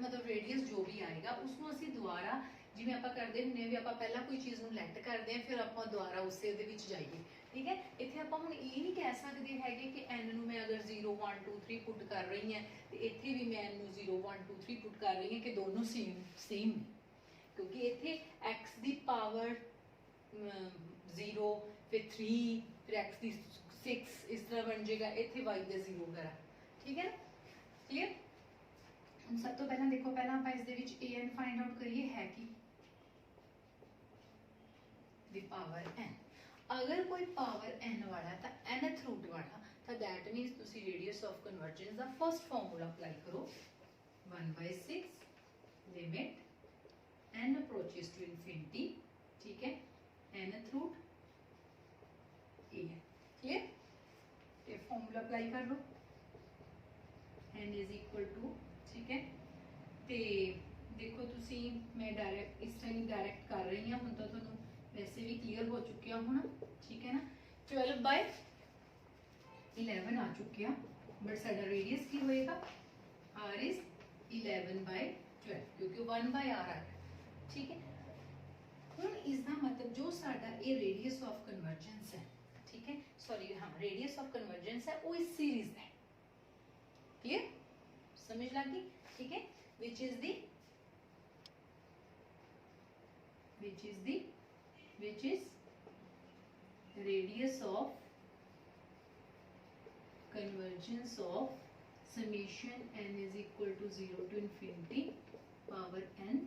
मतलब रेडियस जो भी आएगा उसनू असीं दोबारा जिवें आपां करदे हुंदे भी आपां पहला कोई चीज़ नू लैट करदे हैं फिर आपां दोबारा उसे दे विच जाइए, ठीक है, इत्थे आपां हुण ये नहीं कह सकते हैगे कि n नू मैं अगर 0 1 2 3 पुट कर रही हैं तो इत्थे भी मैं n नू 0 1 2 3 पुट कर रही हैं कि दोनों सेम ने, क्योंकि इत्थे x की पावर 0 फिर 3 फिर x की 6 इस तरह बन जाएगा, इत्थे y का 0 करा, ठीक है ना। क्लियर? सब तो पहला देखो, पहला आपां इस दे विच an फाइंड आउट करिए है कि दी पावर n, अगर कोई पावर n वाला है तो nth रूट वाला, तो दैट मीन्स तुसी रेडियस ऑफ कन्वर्जेंस दा फर्स्ट फार्मूला अप्लाई करो, 1/6 limit n approaches to infinity, ठीक है, nth रूट a है। क्लियर? ये फार्मूला अप्लाई कर लो, n इज इक्वल टू, ठीक है, ते देखो तुसी मैं डायरेक्ट इस टाइम डायरेक्ट कर रही हूँ, हुण तो तुहानू वैसे भी क्लियर हो चुके होना, ठीक है ना, 12/11 आ चुके हैं, बट साडा रेडियस की होएगा r इज 11/12 क्योंकि 1/r आया, ठीक है। हुण इसका मतलब जो साडा ये रेडियस ऑफ कन्वर्जेंस है, ठीक है, सॉरी हाँ रेडियस ऑफ कन्वर्जेंस है वो इस सीरीज है। क्लियर? समझ लगी? ठीक है, which is the radius of convergence of summation n is equal to 0 to infinity power n,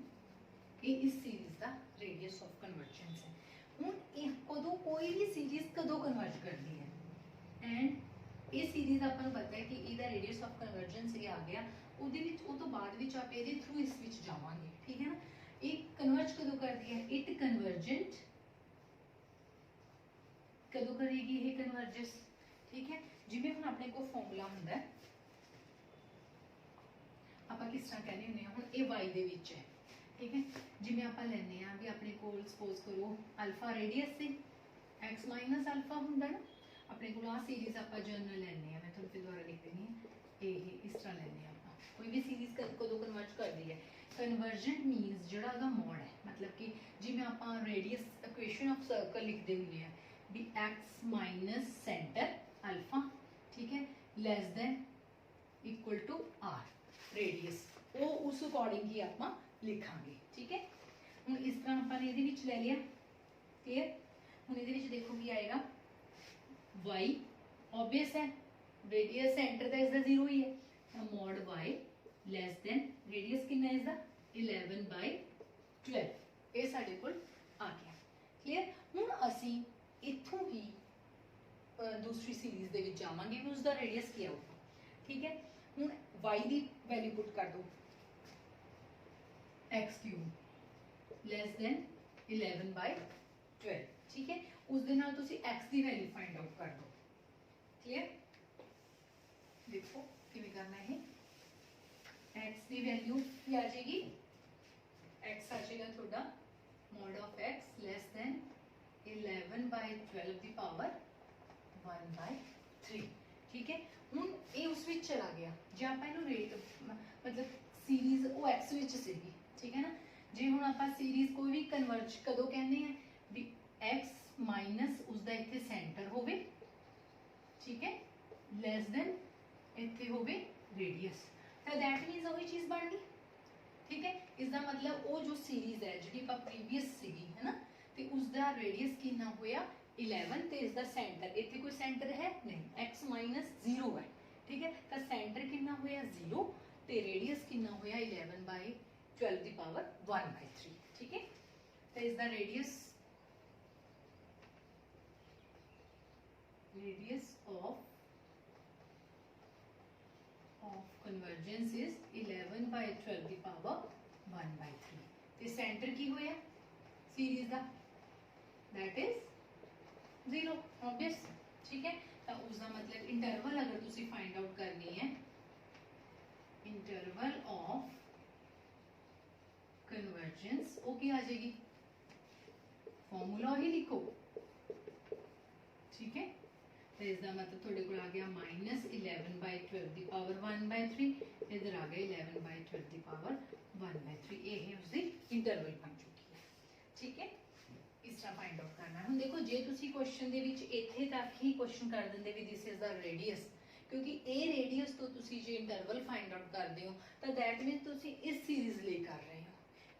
ये इस सीरीज का रेडियस ऑफ कन्वर्जेंस है। हुण ये कदों कोई भी सीरीज कदों कन्वर्ज करती है, एंड ये सीरीज आपां नूं पता है कि इसदा रेडियस ऑफ कन्वर्जेंस ये आ गया, उहदे विच उस तो बाद विच आप इहदे थ्रू इस विच जावांगे, ठीक है ना। एक कन्वर्ज कदों करती है, इट कन्वर्जेंट कदों करेगी ये कन्वर्जेंस, ठीक है, जिवें हुण अपने को फॉर्मूला हुंदा है, आपां किस तरह कहने हुंदे हां, हुण ये y दे विच है, ठीक है, जिवें आपां लैंदे हां भी अपने कोल सपोज करो अल्फा रेडियस से x माइनस अल्फा हुंदा ना, अपने कोल आ सीरीज आपां जनरल लैंदे हां, मैं तुहानूं फिर दोबारा लिख देनी है, ये इस तरह लैंदे हां आपां, कोई भी सीरीज कदों कन्वर्ज करदी है, कन्वर्जेंट मीनस जिहड़ा ओहदा मोड है, मतलब कि जिवें आपां रेडियस इक्वेशन ऑफ सर्कल लिखदे हुंदे हैं भी x माइनस सेंटर अल्फा, ठीक है, less than equal to r radius, वो उस अकॉर्डिंग ही आपां लिखांगे, ठीक है। हुण इस तरह आपां ने इहदे विच ले लिया, क्लियर। हुण इहदे विच देखो की आएगा y, ऑब्वियस है रेडियस सेंटर दा इसदा 0 ही है, mod y less than radius कितना है इसदा 11/12, ये साडे कोल आ गया, क्लियर। हुण असीं इत्थों ही दूसरी सीरीज दे विच जावांगे कि उसदा रेडियस की आऊगा, ठीक है। हुण y दी वैल्यू पुट कर दो, x³ लैस दैन 11/12, ठीक है। उस दे नाल तुसीं x दी वैल्यू फाइंड आउट कर दो, क्लियर। देखो किवें करना है, x की वैल्यू की आ जाएगी, x आ जाएगा थोड़ा mod of x less than 11/12 the power 1/3, ठीक है। हुण ये उस विच चला गया, जे आपां इहनूं रेट मतलब सीरीज वो x विच सीगी, ठीक है ना। जे हुण आपां सीरीज कोई भी कन्वर्ज कदों कहने हैं भी x माइनस उसदा इत्थे सेंटर होवे, ठीक है, लैस देन इत्थे होवे रेडियस, तो दैट मीन्स वही चीज बन गई, ठीक है। इसका मतलब वो जो सीरीज है जी प्रीवियस सीगी है ना, तो उसका रेडियस कितना होया 11, तो इसका सेंटर इत्थे कोई सेंटर है नहीं, x माइनस 0 है, ठीक है। तो सेंटर कितना होया 0, तो रेडियस कितना होया 11/12 दी पावर 1/3, ठीक है। तो इसका radius of convergence is 11/12 the power 1/3, ते सेंटर की होया सीरीज दा दैट इज 0, ऑब्वियस, ठीक है। तो उसका मतलब इंटरवल अगर तुसी फाइंड आउट करनी है, इंटरवल ऑफ कन्वर्जेंस वो की आ जाएगी, फॉर्मूला ही लिखो, ठीक है। तो इसका मतलब थोड़े को आ गया माइनस 11/12 दी पावर 1/3, इधर आ गया 11/12 दी पावर 1/3, ये है उसकी इंटरवल बन चुकी है, ठीक है। इस तरह फाइंड आउट करना। हुण देखो जे तुसी क्वेश्चन दे विच इत्थे तक ही क्वेश्चन कर दिंदे भी दिस इज द रेडियस, क्योंकि ए रेडियस तो तुसी जे इंटरवल फाइंड आउट करदे हो तो दैट मीन तुसी इस सीरीज ले कर रहे हो,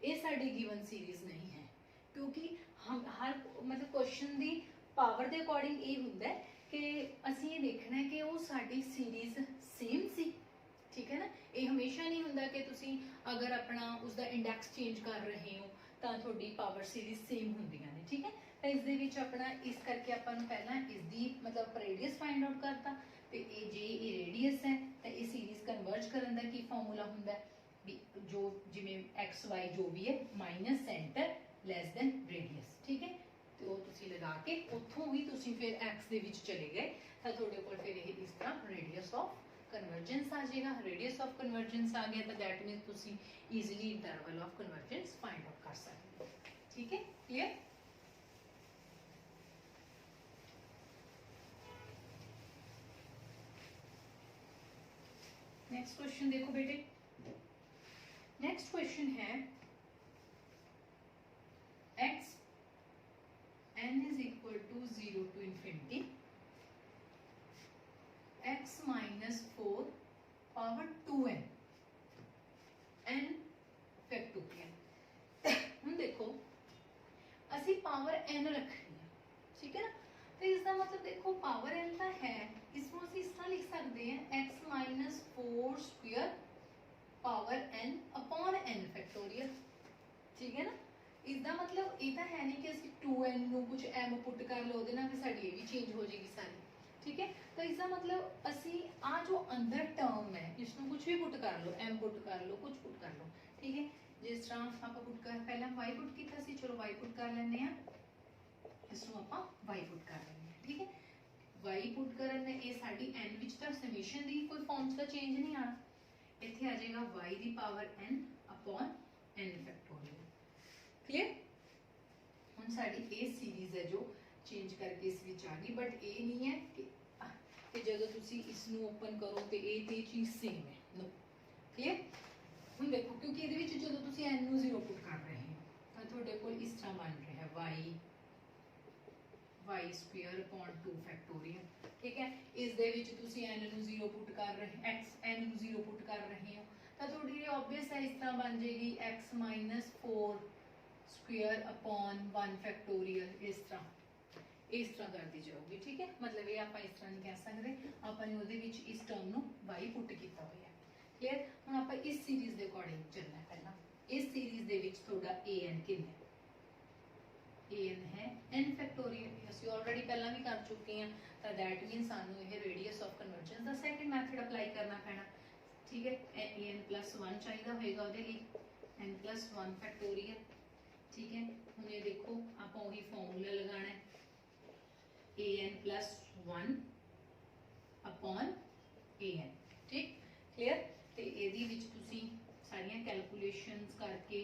ये साडी गिवन सीरीज नहीं है, क्योंकि हम हर मतलब question the power they according ये हुंदा है कि असीं ये देखना है कि वो साडी सीरीज सेम सी, ठीक है ना। ये हमेशा नहीं हुंदा कि तुसीं अगर अपना उसका इंडैक्स चेंज कर रहे हो तो थोड़ी पावर सीरीज सेम हुंदियां ने, ठीक है। तो इस दे विच अपना इस करके आपां नूं पहला इसदी मतलब रेडियस फाइंड आउट करता, तो ये जे ये रेडियस है तो ये सीरीज कन्वर्ज करन दा की फॉर्मूला हुंदा भी जो जिवें एक्स वाई जो भी है minus centre less than radius, ठीक है। तो वो तुसी लगा के उत्थों भी तुसी फिर एक्स दे विच चले गए तो थोड़े कोल फिर ये इस तरह रेडियस ऑफ कन्वर्जेंस आ जाएगा, रेडियस ऑफ कन्वर्जेंस आ गया तो दैट मीन्स तुसी easily interval of convergence find out कर सकते हो, ठीक है, क्लियर। नेक्स्ट क्वेश्चन देखो बेटे, नेक्स्ट क्वेश्चन है x n is equal to 0 to infinity x minus 4 power 2n n factorial. हम देखो असी पावर n रखनी है, ठीक है ना। तो इसका मतलब देखो पावर n का है, इसमें असी इस तरह लिख सकते हैं x minus 4 square power n upon n factorial, ठीक है ना। इसका मतलब ये तो है नहीं कि असं 2n ਨੂੰ कुछ m पुट कर लो ਉਹਦੇ ਨਾਲ भी साड़ी ये भी चेंज हो जाएगी सारी, ठीक है। तो इसका मतलब असी आ जो अंदर टर्म है इसको कुछ भी पुट कर लो, m पुट कर लो, कुछ पुट कर लो, ठीक है। जिस तरह आप पुट कर पहले y पुट किया सी, चलो y पुट कर लेने हैं, इसको आप y पुट कर लेने हैं, ठीक है। y पुट करने ये साड़ी n विच तो समेशन दी कोई फॉर्म्स का चेंज नहीं आना, इत्थे आ जाएगा y the power n upon n factorial, clear. हुण साडी ए सीरीज है जो चेंज करके इस विच आ गई, बट ये नहीं है कि जदों तुसी इसनूं ओपन करो तो ये चीज़ सेम है, नो, क्लियर। हुण देखो क्योंकि इहदे विच जदों तुसी n नूं 0 पुट कर रहे हो तो तुहाडे कोल इस तरह बन रहा है y स्क्वायर अपॉन 2 फैक्टोरियल। ठीक है, इस दे विच तुसी n ਨੂੰ 0 पुट कर रहे x n ਨੂੰ 0 पुट कर रहे हो तो थोड़ी ये ऑब्वियस है, इस तरह बन जाएगी x minus 4 square upon 1 factorial. इस तरह कर दी जाऊगी। ठीक है, मतलब ये आप इस तरह नहीं कह सकते, आपने ਉਹਦੇ ਵਿੱਚ इस टर्म ਨੂੰ y पुट किया हुआ है। क्लियर, ਹੁਣ ਆਪਾਂ इस सीरीज ਦੇ अकॉर्डिंग चलना है। पहला इस सीरीज ਦੇ ਵਿੱਚ ਤੁਹਾਡਾ an कितना an है n फैक्टोरियल, ਅਸੀਂ ऑलरेडी पहला भी कर चुके हैं, तो दैट मीन सानू ये radius of convergence the second method apply करना पैना। ठीक है, an प्लस 1 चाहिए होएगा ਉਹਦੇ ਲਈ n प्लस 1 फैक्टोरियल। ठीक है, ਹੁਣ ये देखो आप वही फॉर्मूला लगाना है an प्लस 1 अपॉन an। ठीक, क्लियर, तो ਇਹਦੀ ਵਿੱਚ ਤੁਸੀਂ ਸਾਰੀਆਂ कैलकुलेशंस करके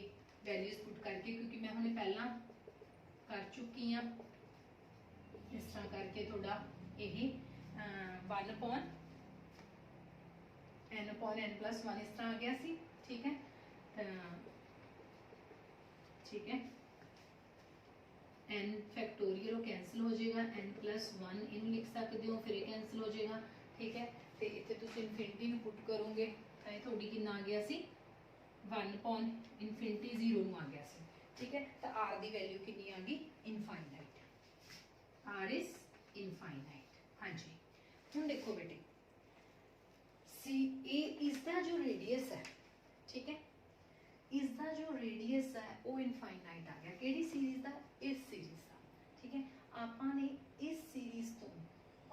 वैल्यूज पुट करके, क्योंकि मैं हमने पहला कर चुकी हाँ, इस तरह करके थोड़ा यही 1 अपॉन n प्लस 1 इस तरह आ गया सी। ठीक है, ठीक है, n फैक्टोरियल कैंसिल हो जाएगा, n प्लस 1 इन लिख सकते हो, फिर कैंसिल हो जाएगा। ठीक है, तो इतने तुम इनफिनिटी में पुट करोगे तो ये थोड़ी कि आ गया सी 1 अपॉन इनफिनिटी 0 में आ गया सी। ठीक है, तो r की वैल्यू कितनी आ गई, इनफाइनाइट, r इज इनफाइनाइट। हाँ जी, हम देखो बेटे सी ए इसका जो रेडियस है, ठीक है, इसका जो रेडियस है वो इनफाइनाइट आ गया, केड़ी सीरीज का, इस सीरीज का। ठीक है, आपने इस सीरीज तो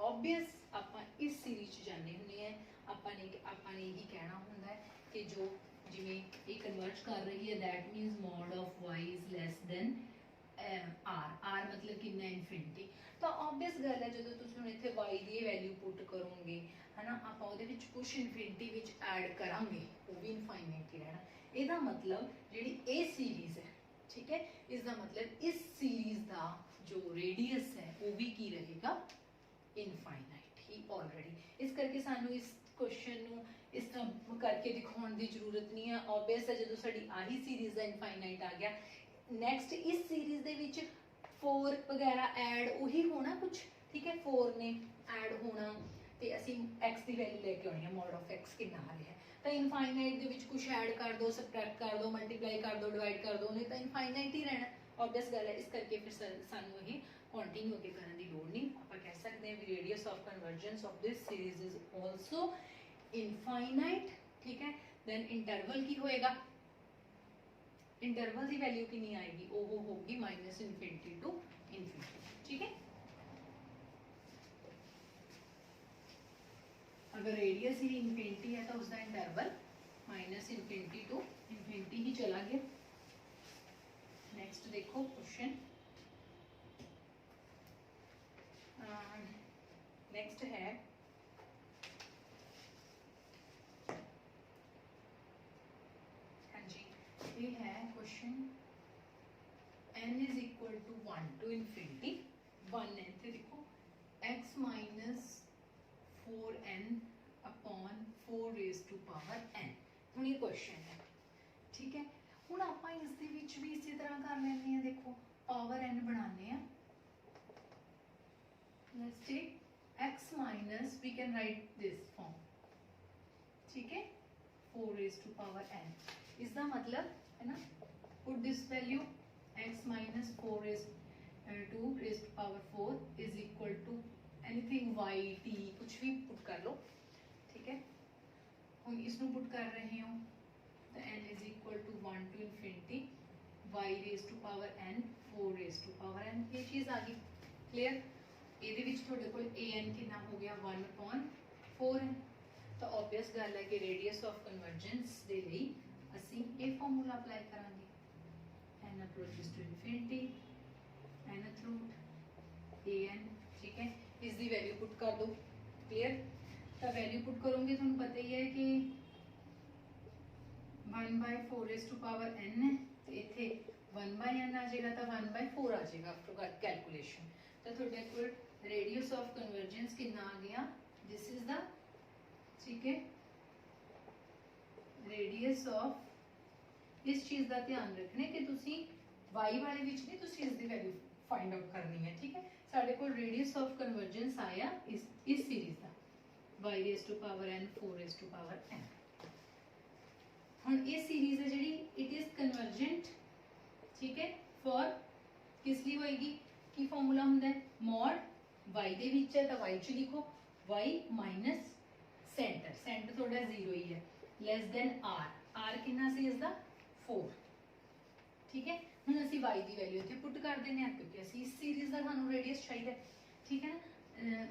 ऑब्वियस आप इस सीरीज जाने होंगे हैं, आपने यही कहना होंगे है कि जो जिमें ये कन्वर्ज कर रही है that मीनस mod of y is less than r मतलब कितना इनफिनिटी। तो ऑब्वियस गल है जो तुम हम इतने y की वैल्यू पुट करोगे है ना, आप कुछ इनफिनिटी विच ऐड करांगे वो भी इनफाइनाइट ही रहना। इसका मतलब जी ए सीरीज है, ठीक है, इसका मतलब इस सीरीज का जो रेडियस है वो भी की रहेगा, इनफाइनाइट ही ऑलरेडी। इस करके सानू इस क्वेश्चन नू इस तरह करके दिखाने की जरूरत नहीं है। ऑब्वियस है जो साडी आही सीरीज का इनफाइनाइट आ गया, नैक्सट इस सीरीज दे विच 4 वगैरह ऐड उही होना कुछ। ठीक है, 4 ने ऐड होना तो असी x की वैल्यू लेके आनी है, मॉड ऑफ x कितना आ रहा है, तो इनफाइनाइट दे विच कुछ ऐड कर दो, सबट्रैक्ट कर दो, मल्टीप्लाई कर दो, डिवाइड कर दो, नहीं तो इनफाइनाइट ही रहना। ऑब्वियस गल है, इस करके फिर सानू ये कंटिन्यू अगे करने की लोड़ नहीं। आप कह सकते हैं भी radius of convergence of this series is also infinite. ठीक है, देन इंटरवल की होएगा, इंटरवल की वैल्यू कितनी आएगी, वो होगी माइनस इनफिनिटी टू इनफिनिटी। ठीक है, अगर रेडियस ही इनफिनिटी है तो उसका interval minus infinity to infinity ही चला गया। नेक्स्ट देखो क्वेश्चन, नेक्स्ट है हाँ जी, ये है question n is equal to 1 to infinity 1 है, तो देखो x minus 4n upon 4 raise to power n। हुण ये क्वेश्चन है, ठीक है, हुण आपां इस दे विच भी इसी तरह कर लैंदे हैं। देखो पावर n बनाने हैं, let's take x minus, we can write this form, ठीक है, 4 रेज टू पावर n। इसका मतलब है ना, put this value x minus 4 raise to raise to power 4 is equal to anything y t, कुछ भी पुट कर लो। ठीक है, हम इसमें पुट कर रहे हो तो n is equal to 1 to infinity y raise to power n 4 raise to power n, ये चीज़ आ गई। क्लियर, ਇਹਦੇ ਵਿੱਚ ਤੁਹਾਡੇ ਕੋਲ an ਕਿੰਨਾ ਹੋ ਗਿਆ 1 upon 4 ਹੈ, ਤਾਂ obvious ਗੱਲ ਹੈ ਕਿ ਰੇਡੀਅਸ ਆਫ ਕਨਵਰਜੈਂਸ ਦੇ ਲਈ ਅਸੀਂ ਇਹ ਫਾਰਮੂਲਾ ਅਪਲਾਈ ਕਰਾਂਗੇ, n approaches to infinity nth root an। ठीक है, इस दी वैल्यू पुट कर दो। क्लियर, तो वैल्यू पुट करोगे ਤੁਹਾਨੂੰ पता ही है कि 1/4 रेज टू पावर n है, तो इतने 1/n आ जाएगा, तो 1/4 आ जाएगा आफ्टर कैलकुलेशन। तो थोड़े को रेडियस ऑफ कन्वर्जेंस कितना आ गया, दिस इज द, ठीक है, रेडियस ऑफ, इस चीज़ का ध्यान रखना कि तुसी y वाले विच नहीं, तुसी इस दी वैल्यू फाइंड आउट करनी है। ठीक है, साडे कोल रेडियस ऑफ कन्वर्जेंस आया इस सीरीज का y raise to power n 4 raise to power n। हुण ये सीरीज है जिहड़ी इट इज कन्वर्जेंट, ठीक है, फॉर किस लिए होएगी की फॉर्मूला हुंदा है मॉड y दे विच है तो y च लिखो y माइनस सेंटर, सेंटर थोड़ा 0 ही है, लेस देन r, r कितना सी इसदा 4, ठीक है। हुण असीं y दी वैल्यू इत्थे पुट कर देने हैं क्योंकि असीं इस सीरीज दा सानू रेडियस चाहिए, ठीक है ना।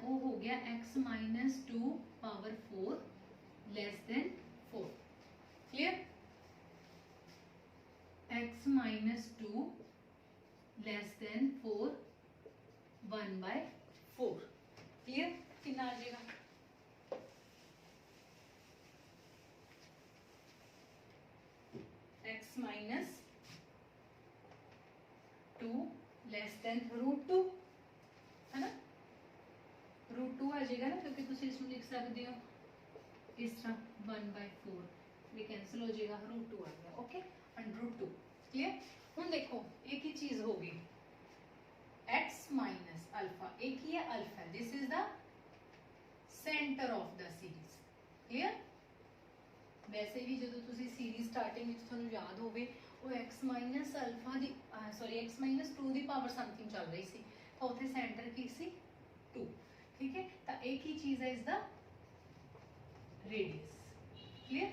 वो हो गया x minus 2 power 4 less than 4, clear. x minus 2 less than 4 1/4, clear. कितना आ जाएगा x माइनस 2 लेस देन √2, है ना, √2 आ जाएगा ना, क्योंकि तुम इसमें लिख सकते हो इस तरह 1/4 ये कैंसिल हो जाएगा, √2 आ गया, ओके, √2, क्लियर। हुण देखो एक ही चीज होगी x माइनस अल्फा, एक ही है alpha, this is the centre of the series, clear. वैसे भी जो तुसी सीरीज स्टार्टिंग में तुहानू याद होवे वो x minus alpha the sorry x minus 2 the power something चल रही सी, तो उत्थे सेंटर की सी 2, ठीक है। तो एक ही चीज है इसदा रेडियस, क्लियर।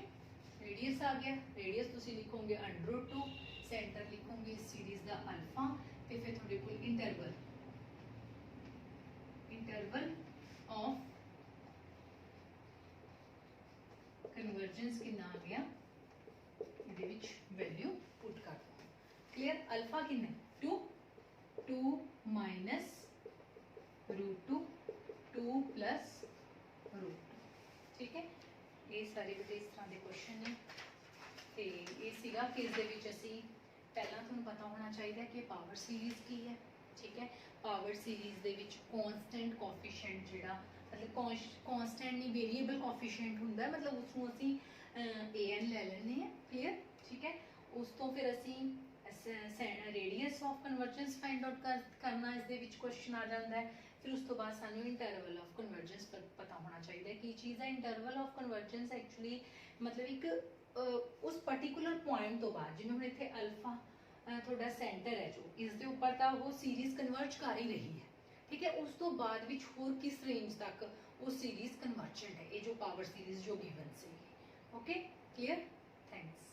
रेडियस आ गया, रेडियस तुसी लिखोगे √2, सेंटर लिखोगे सीरीज दा अल्फा, ते फिर थोड़े कोल इंटरवल, इंटरवल ऑफ कन्वर्जेंस कितना आ गया इहदे विच वैल्यू पुट कर दो, क्लियर। अल्फा कितना 2 माइनस √2 2 प्लस √2, ठीक है। ये सारे बड़े इस तरह के क्वेश्चन ने, तो ये सीगा कि इस दे विच असीं पहला तुहानूं पता होना चाहिए कि पावर सीरीज की है, ठीक है। पावर सीरीज दे विच कॉन्सटेंट कोफिशिएंट जिहड़ा मतलब कॉन्सटेंट नहीं वेरीएबल कोफिशिएंट हुंदा है, मतलब उसनूं असीं an ले लैने हैं, क्लियर, ठीक है। उस तो फिर असीं radius of convergence find out करना इस दे विच क्वेश्चन आ जाता है। फिर उस तो बाद सानू इंटरवल ऑफ कन्वर्जेंस पता होना चाहिए की चीज़ है। इंटरवल ऑफ कन्वर्जेंस एक्चुअली मतलब एक उस पर्टिकुलर पॉइंट तो बाद जिवें हुण इत्थे अल्फा थोड़ा सेंटर है जो इसके ऊपर तो वो सीरीज कन्वर्ज कर ही रही है, ठीक है। उस तो बाद विच होर किस रेंज तक वो सीरीज कन्वर्जेंट है, ये जो पावर सीरीज जो गिवन से, ओके, क्लियर, थैंक्स।